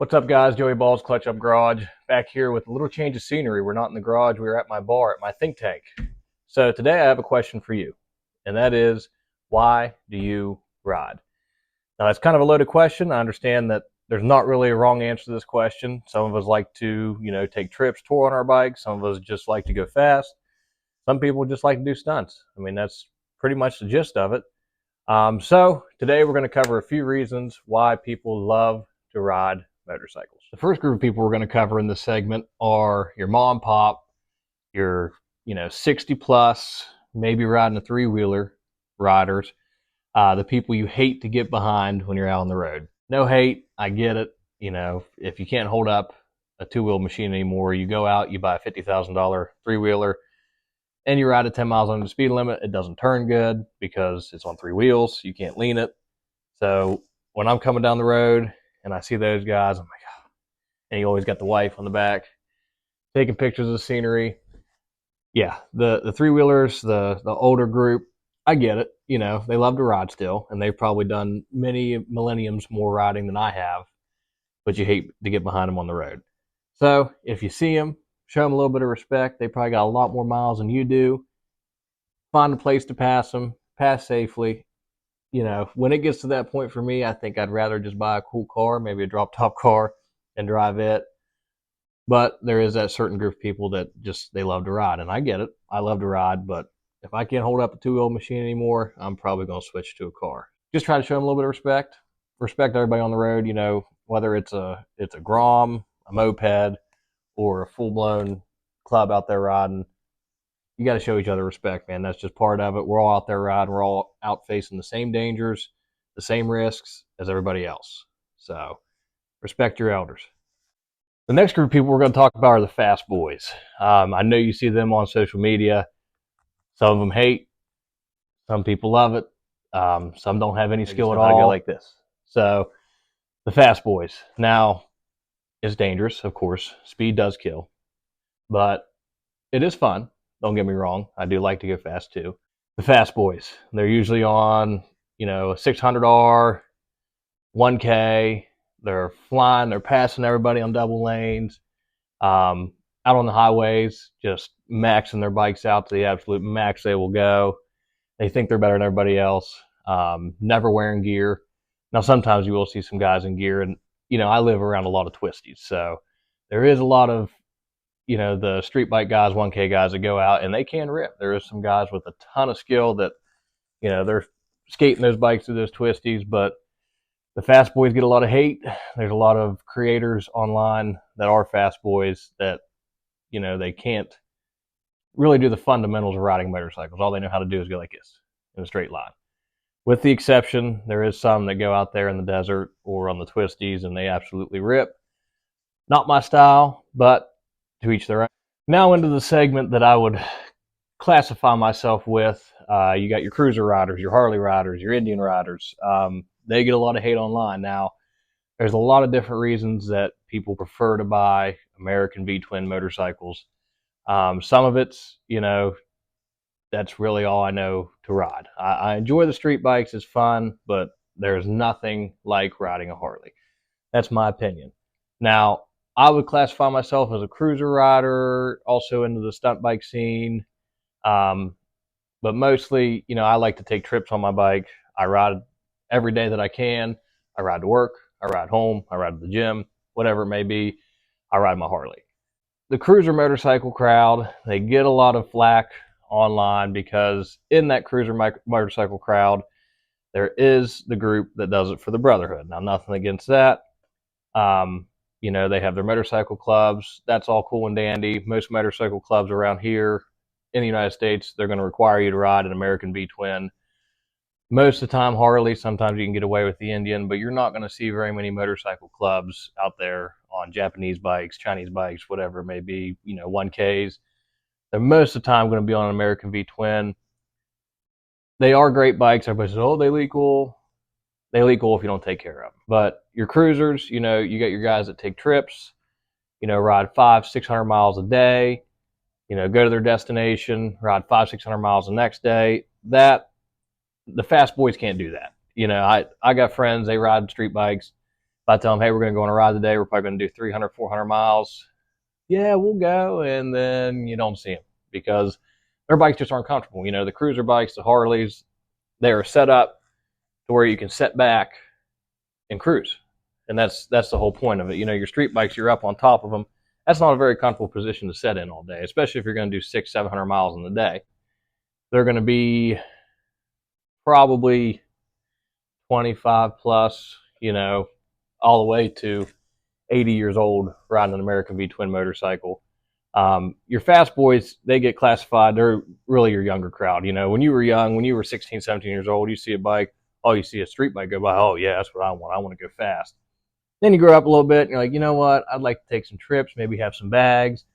What's up, guys? Joey Balls, Clutch Up Garage, back here with a little change of scenery. We're not in the garage. We're at my bar, at my think tank. So today I have a question for you, and that is, why do you ride? Now, that's kind of a loaded question. I understand that there's not really a wrong answer to this question. Some of us like to, take trips, tour on our bikes. Some of us just like to go fast. Some people just like to do stunts. I mean, that's pretty much the gist of it. So today we're going to cover a few reasons why people love to ride motorcycles. The first group of people we're going to cover in this segment are your mom and pop, your 60 plus, maybe riding a three-wheeler riders, the people you hate to get behind when you're out on the road. No hate, I get it. If you can't hold up a two-wheel machine anymore, you go out, you buy a $50,000 three-wheeler, and you ride at 10 miles under the speed limit. It doesn't turn good because it's on three wheels. You can't lean it. So when I'm coming down the road and I see those guys, I'm like, oh. And you always got the wife on the back taking pictures of the scenery. Yeah, the three-wheelers, the older group, I get it. They love to ride still, and they've probably done many millenniums more riding than I have, but you hate to get behind them on the road. So if you see them, show them a little bit of respect. They probably got a lot more miles than you do. Find a place to pass them, pass safely. When it gets to that point for me, I think I'd rather just buy a cool car, maybe a drop-top car, and drive it. But there is that certain group of people that they love to ride, and I get it. I love to ride, but if I can't hold up a two-wheel machine anymore, I'm probably going to switch to a car. Just try to show them a little bit of respect. Respect everybody on the road, whether it's a Grom, a moped, or a full-blown club out there riding. You got to show each other respect, man. That's just part of it. We're all out there riding. We're all out facing the same dangers, the same risks as everybody else. So respect your elders. The next group of people we're going to talk about are the fast boys. I know you see them on social media. Some of them hate. Some people love it. Some don't have any skill at all. Go like this. So the fast boys. Now, it's dangerous, of course. Speed does kill. But it is fun. Don't get me wrong. I do like to go fast too. The fast boys. They're usually on, a 600R, 1K. They're flying. They're passing everybody on double lanes. Out on the highways, just maxing their bikes out to the absolute max they will go. They think they're better than everybody else. Never wearing gear. Now, sometimes you will see some guys in gear, and I live around a lot of twisties, so there is a lot of, the street bike guys, 1K guys that go out and they can rip. There is some guys with a ton of skill that, they're skating those bikes through those twisties, but the fast boys get a lot of hate. There's a lot of creators online that are fast boys that, they can't really do the fundamentals of riding motorcycles. All they know how to do is go like this in a straight line. With the exception, there is some that go out there in the desert or on the twisties and they absolutely rip. Not my style, but to each their own. Now into the segment that I would classify myself with. You got your cruiser riders, your Harley riders, your Indian riders. They get a lot of hate online. Now, there's a lot of different reasons that people prefer to buy American V-twin motorcycles. Some of it's, that's really all I know to ride. I enjoy the street bikes. It's fun, but there's nothing like riding a Harley. That's my opinion. Now, I would classify myself as a cruiser rider, also into the stunt bike scene. But mostly, I like to take trips on my bike. I ride every day that I can. I ride to work. I ride home. I ride to the gym, whatever it may be. I ride my Harley. The cruiser motorcycle crowd, they get a lot of flack online because in that cruiser motorcycle crowd, there is the group that does it for the brotherhood. Now, nothing against that. They have their motorcycle clubs. That's all cool and dandy. Most motorcycle clubs around here in the United States, they're going to require you to ride an American V-twin. Most of the time, Harley, sometimes you can get away with the Indian, but you're not going to see very many motorcycle clubs out there on Japanese bikes, Chinese bikes, whatever it may be, 1Ks. They're most of the time going to be on an American V-twin. They are great bikes. Everybody says, oh, they leak oil. They leak oil if you don't take care of them. But your cruisers, you got your guys that take trips, ride 500-600 miles a day, go to their destination, ride 500-600 miles the next day. The fast boys can't do that. I got friends, they ride street bikes. I tell them, hey, we're going to go on a ride today, we're probably going to do 300, 400 miles. Yeah, we'll go. And then you don't see them because their bikes just aren't comfortable. The cruiser bikes, the Harleys, they are set up to where you can set back and cruise. And that's the whole point of it. Your street bikes, you're up on top of them. That's not a very comfortable position to set in all day, especially if you're going to do 600, 700 miles in the day. They're going to be probably 25 plus, all the way to 80 years old riding an American V twin motorcycle. Your fast boys, they get classified. They're really your younger crowd. When you were young, when you were 16, 17 years old, you see a bike, oh, you see a street bike go by. Oh, yeah, that's what I want. I want to go fast. Then you grow up a little bit and you're like, you know what? I'd like to take some trips, maybe have some bags,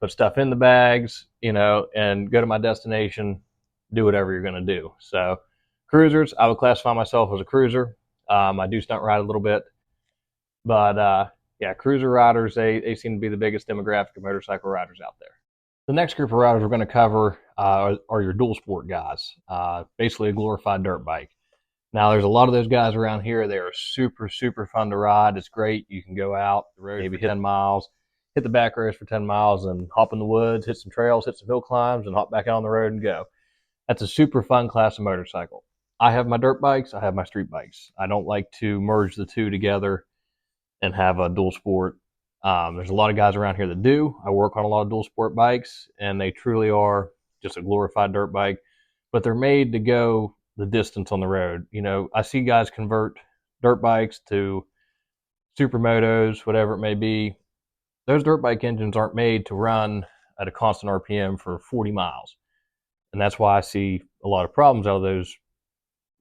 put stuff in the bags, and go to my destination, do whatever you're going to do. So cruisers, I would classify myself as a cruiser. I do stunt ride a little bit, but yeah, cruiser riders, they seem to be the biggest demographic of motorcycle riders out there. The next group of riders we're going to cover are your dual sport guys, basically a glorified dirt bike. Now, there's a lot of those guys around here. They are super, super fun to ride. It's great. You can go out the road, maybe hit 10 miles, hit the back roads for 10 miles, and hop in the woods, hit some trails, hit some hill climbs, and hop back out on the road and go. That's a super fun class of motorcycle. I have my dirt bikes. I have my street bikes. I don't like to merge the two together and have a dual sport. There's a lot of guys around here that do. I work on a lot of dual sport bikes, and they truly are just a glorified dirt bike, but they're made to go the distance on the road. I see guys convert dirt bikes to supermotos, whatever it may be. Those dirt bike engines aren't made to run at a constant RPM for 40 miles. And that's why I see a lot of problems out of those,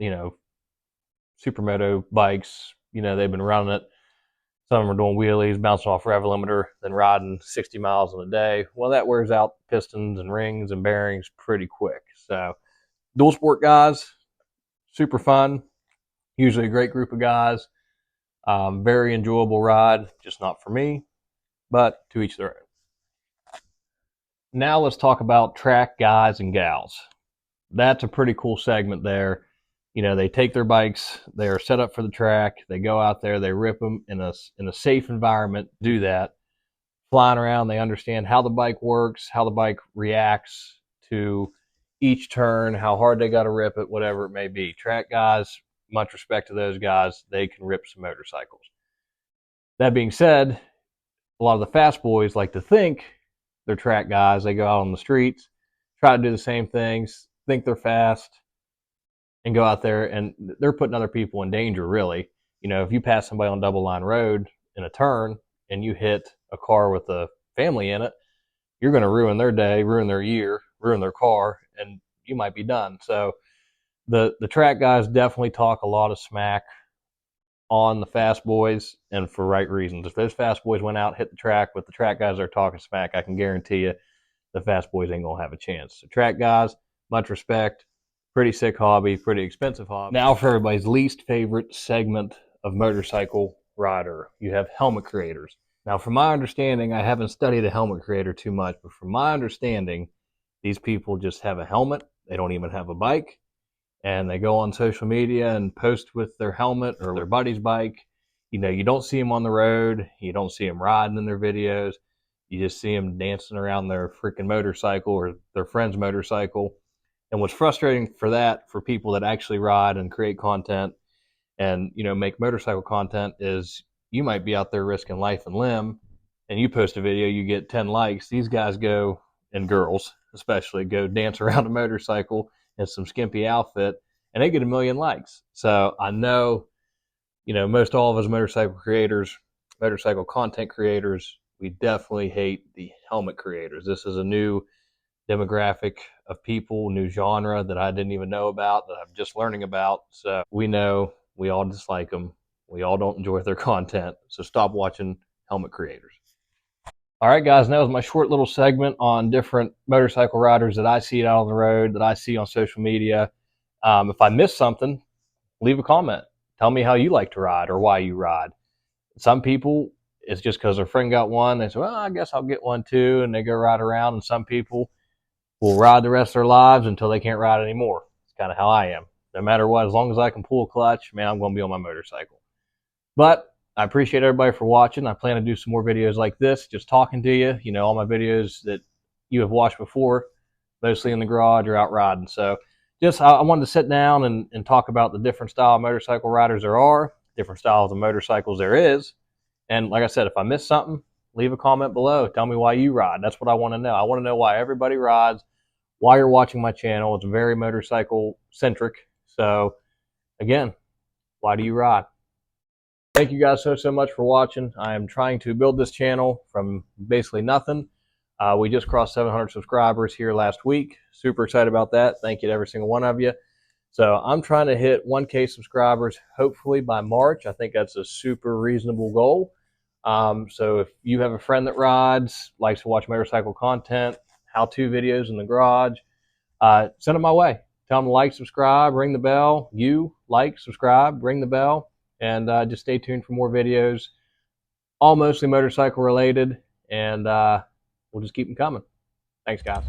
supermoto bikes. They've been running it. Some of them are doing wheelies, bouncing off rev limiter, then riding 60 miles in a day. Well, that wears out pistons and rings and bearings pretty quick. So dual sport guys, super fun, usually a great group of guys. Very enjoyable ride, just not for me, but to each their own. Now let's talk about track guys and gals. That's a pretty cool segment there. They take their bikes, they're set up for the track, they go out there, they rip them in a safe environment, do that. Flying around, they understand how the bike works, how the bike reacts to each turn, how hard they got to rip it, whatever it may be. Track guys, much respect to those guys. They can rip some motorcycles. That being said, a lot of the fast boys like to think they're track guys. They go out on the streets, try to do the same things, think they're fast, and go out there, and they're putting other people in danger, really. If you pass somebody on double line road in a turn and you hit a car with a family in it, you're going to ruin their day, ruin their year, ruin their car, and you might be done. So the track guys definitely talk a lot of smack on the fast boys, and for right reasons. If those fast boys went out, hit the track with the track guys that are talking smack, I can guarantee you the fast boys ain't going to have a chance. So track guys, much respect. Pretty sick hobby, pretty expensive hobby. Now for everybody's least favorite segment of motorcycle rider, you have helmet creators. Now, from my understanding, I haven't studied a helmet creator too much, but from my understanding, these people just have a helmet. They don't even have a bike, and they go on social media and post with their helmet or their buddy's bike. You don't see them on the road. You don't see them riding in their videos. You just see them dancing around their freaking motorcycle or their friend's motorcycle. And what's frustrating for people that actually ride and create content and, make motorcycle content is you might be out there risking life and limb, and you post a video, you get 10 likes. These guys go, and girls especially, go dance around a motorcycle in some skimpy outfit, and they get 1 million likes. So I know, most all of us motorcycle creators, motorcycle content creators, we definitely hate the helmet creators. This is a new demographic of people, new genre that I didn't even know about, that I'm just learning about. So we know we all dislike them. We all don't enjoy their content. So stop watching helmet creators. All right, guys, that was my short little segment on different motorcycle riders that I see out on the road, that I see on social media. If I missed something, leave a comment. Tell me how you like to ride or why you ride. Some people, it's just because their friend got one. They say, well, I guess I'll get one too, and they go ride around. And some people will ride the rest of their lives until they can't ride anymore. It's kind of how I am. No matter what, as long as I can pull a clutch, man, I'm going to be on my motorcycle. But I appreciate everybody for watching. I plan to do some more videos like this, just talking to you. You know, all my videos that you have watched before, mostly in the garage or out riding. So just I wanted to sit down and talk about the different style of motorcycle riders there are, different styles of motorcycles there is. And like I said, if I missed something, leave a comment below. Tell me why you ride. That's what I want to know. I want to know why everybody rides, why you're watching my channel. It's very motorcycle centric. So again, why do you ride? Thank you guys so much for watching. I am trying to build this channel from basically nothing. We just crossed 700 subscribers here last week. Super excited about that. Thank you to every single one of you. So I'm trying to hit 1K subscribers hopefully by March. I think that's a super reasonable goal. So if you have a friend that rides, likes to watch motorcycle content, how-to videos in the garage, send them my way. Tell them to like, subscribe, ring the bell. You like, subscribe, ring the bell, and just stay tuned for more videos, all mostly motorcycle related, and we'll just keep them coming. Thanks, guys.